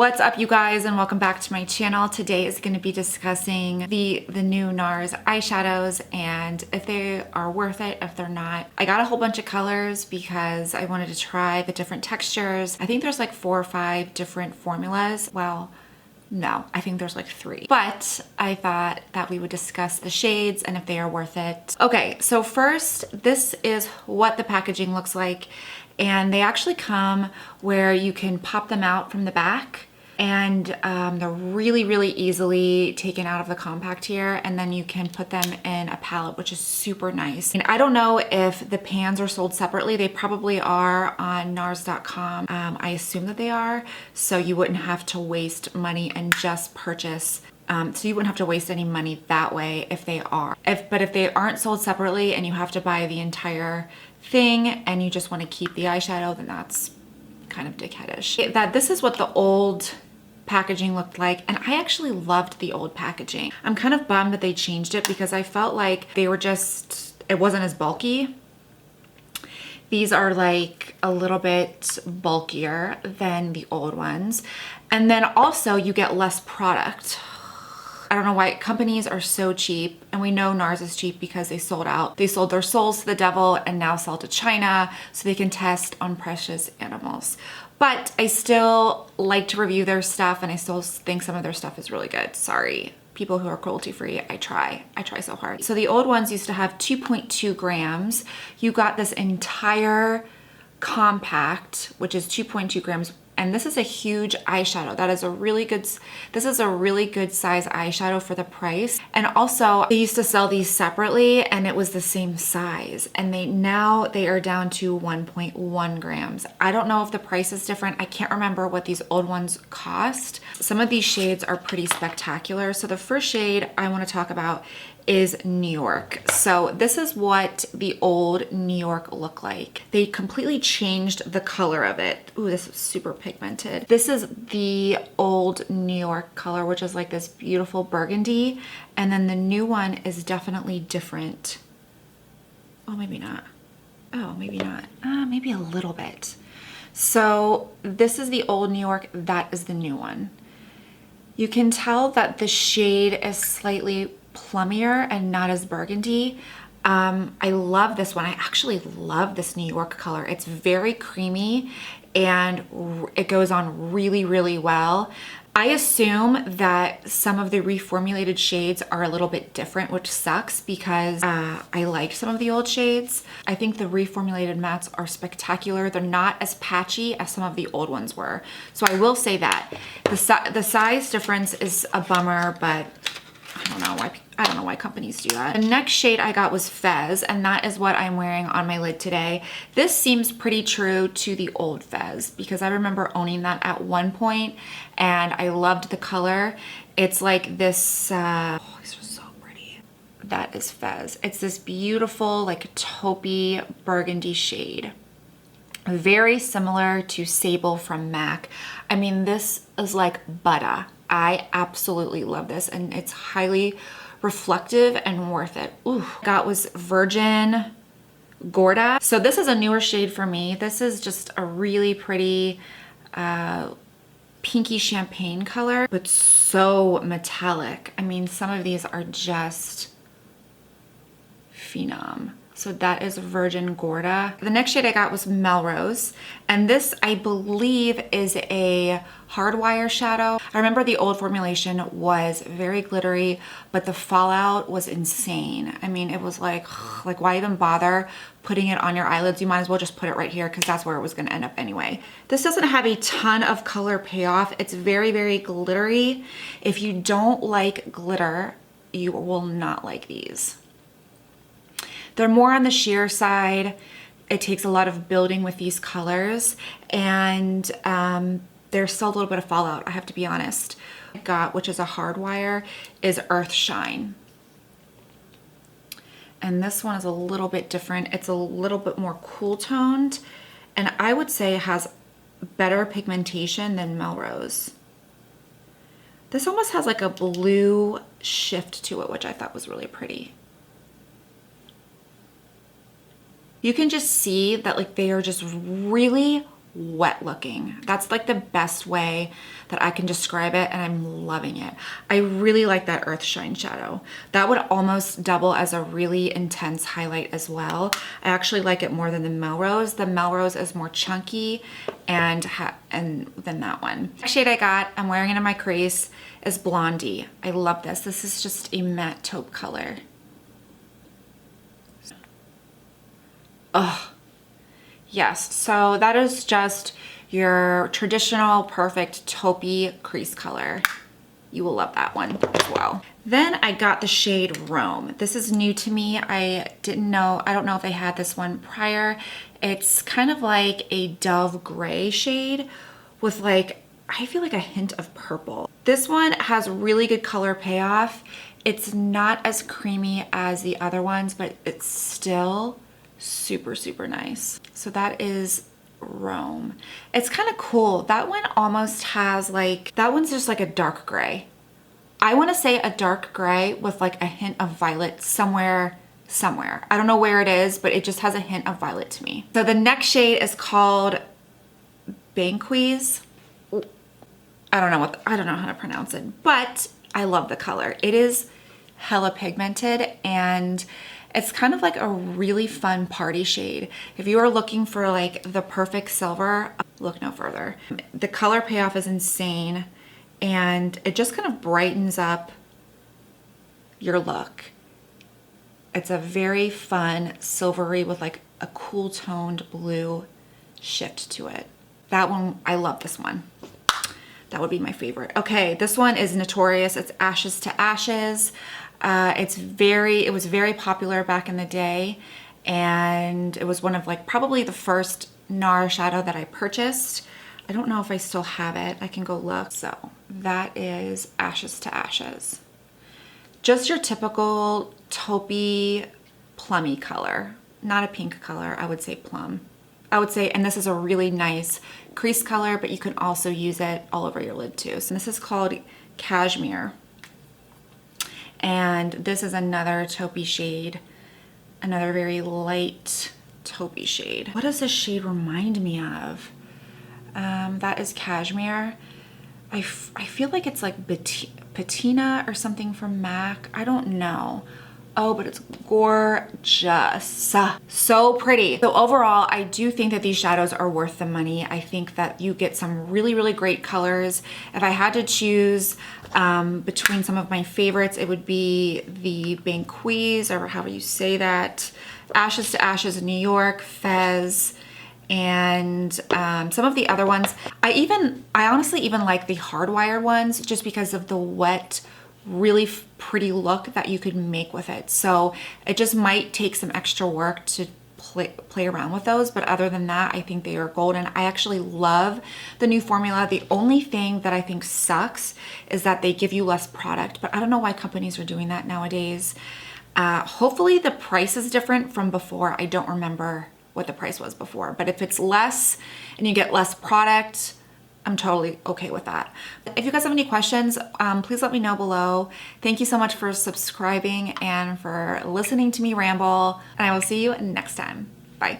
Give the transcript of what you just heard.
What's up, you guys, and welcome back to my channel. Today is going to be discussing the new NARS eyeshadows and if they are worth it, if they're not. I got a whole bunch of colors because I wanted to try the different textures. I think there's like 4 or 5 different formulas. Well, no, I think there's like 3. But I thought that we would discuss the shades and if they are worth it. Okay, so first, this is what the packaging looks like. And they actually come where you can pop them out from the back, and they're really easily taken out of the compact here, and then you can put them in a palette, which is super nice. And I don't know if the pans are sold separately. They probably are on NARS.com. I assume that they are, so you wouldn't have to waste money and just purchase. So you wouldn't have to waste any money that way if they are. But if they aren't sold separately and you have to buy the entire thing and you just want to keep the eyeshadow, then that's kind of dickheadish. This is what the old packaging looked like, and I actually loved the old packaging. I'm kind of bummed that they changed it because I felt like they were just, it wasn't as bulky. These are like a little bit bulkier than the old ones. And then also you get less product. I don't know why companies are so cheap, and we know NARS is cheap because they sold out. They sold their souls to the devil and now sell to China so they can test on precious animals. But I still like to review their stuff, and I still think some of their stuff is really good. Sorry, people who are cruelty free, I try so hard. So the old ones used to have 2.2 grams. You got this entire compact, which is 2.2 grams. And this is a huge eyeshadow. This is a really good size eyeshadow for the price. And also they used to sell these separately and it was the same size. And now they are down to 1.1 grams. I don't know if the price is different. I can't remember what these old ones cost. Some of these shades are pretty spectacular. So the first shade I want to talk about is New York. So this is what the old New York looked like. They completely changed the color of it. Ooh, this is super pigmented. This is the old New York color, which is like this beautiful burgundy. And then the new one is definitely different. Oh, maybe not. Oh, maybe not. Maybe a little bit. So this is the old New York. That is the new one. You can tell that the shade is slightly plummier and not as burgundy. I love this one. I actually love this New York color. It's very creamy and it goes on really well. I assume that some of the reformulated shades are a little bit different, which sucks because I liked some of the old shades. I think the reformulated mattes are spectacular. They're not as patchy as some of the old ones were. So I will say that. The size difference is a bummer, but I don't know why companies do that. The next shade I got was Fez, and that is what I'm wearing on my lid today. This seems pretty true to the old Fez because I remember owning that at one point and I loved the color. It's like this, these are so pretty. That is Fez. It's this beautiful like taupey burgundy shade. Very similar to Sable from MAC. I mean, this is like butter. I absolutely love this, and it's highly reflective and worth it. Ooh, got was Virgin Gorda. So this is a newer shade for me. This is just a really pretty pinky champagne color, but so metallic. I mean, some of these are just phenom. So that is Virgin Gorda. The next shade I got was Melrose. And this, I believe, is a hardwire shadow. I remember the old formulation was very glittery, but the fallout was insane. I mean, it was like why even bother putting it on your eyelids? You might as well just put it right here because that's where it was gonna end up anyway. This doesn't have a ton of color payoff. It's very glittery. If you don't like glitter, you will not like these. They're more on the sheer side. It takes a lot of building with these colors, and there's still a little bit of fallout, I have to be honest. I got, which is a hardwire, is Earth Shine. And this one is a little bit different. It's a little bit more cool toned, and I would say it has better pigmentation than Melrose. This almost has like a blue shift to it, which I thought was really pretty. You can just see that like they are just really wet looking. That's like the best way that I can describe it, and I'm loving it. I really like that Earth Shine shadow. That would almost double as a really intense highlight as well. I actually like it more than the Melrose. The Melrose is more chunky and than that one. Next shade I got, I'm wearing it in my crease, is Blondie. I love this. This is just a matte taupe color. Oh, yes. So that is just your traditional perfect taupey crease color. You will love that one as well. Then I got the shade Rome. This is new to me. I don't know if they had this one prior. It's kind of like a dove gray shade with like, I feel like a hint of purple. This one has really good color payoff. It's not as creamy as the other ones, but it's still super, super nice. So that is Rome. It's kind of cool. That one almost has like, that one's just like a dark gray. I want to say a dark gray with like a hint of violet somewhere. I don't know where it is, but it just has a hint of violet to me. So the next shade is called Banquise. I don't know how to pronounce it, but I love the color. It is hella pigmented, and it's kind of like a really fun party shade. If you are looking for like the perfect silver, look no further. The color payoff is insane, and it just kind of brightens up your look. It's a very fun silvery with like a cool toned blue shift to it. That one, I love this one. That would be my favorite. Okay, this one is notorious. It's Ashes to Ashes. It was very popular back in the day, and it was one of like probably the first NARS shadow that I purchased. I don't know if I still have it. I can go look. So that is Ashes to Ashes. Just your typical taupey, plummy color. Not a pink color, I would say plum. I would say, and this is a really nice crease color, but you can also use it all over your lid too. So this is called Cashmere. And this is another taupey shade, another very light taupey shade. What does this shade remind me of? That is Cashmere. I feel like it's like patina or something from MAC. I don't know. Oh, but it's gorgeous. So pretty. So overall, I do think that these shadows are worth the money. I think that you get some really, really great colors. If I had to choose between some of my favorites, it would be the Banquise, or however you say that, Ashes to Ashes in New York, Fez, and some of the other ones. I honestly even like the hardwired ones just because of the wet, really pretty look that you could make with it. So it just might take some extra work to play around with those, but other than that, I think they are golden. I actually love the new formula. The only thing that I think sucks is that they give you less product, but I don't know why companies are doing that nowadays. Hopefully the price is different from before. I don't remember what the price was before, but if it's less and you get less product, I'm totally okay with that. If you guys have any questions, please let me know below. Thank you so much for subscribing and for listening to me ramble, and I will see you next time. Bye.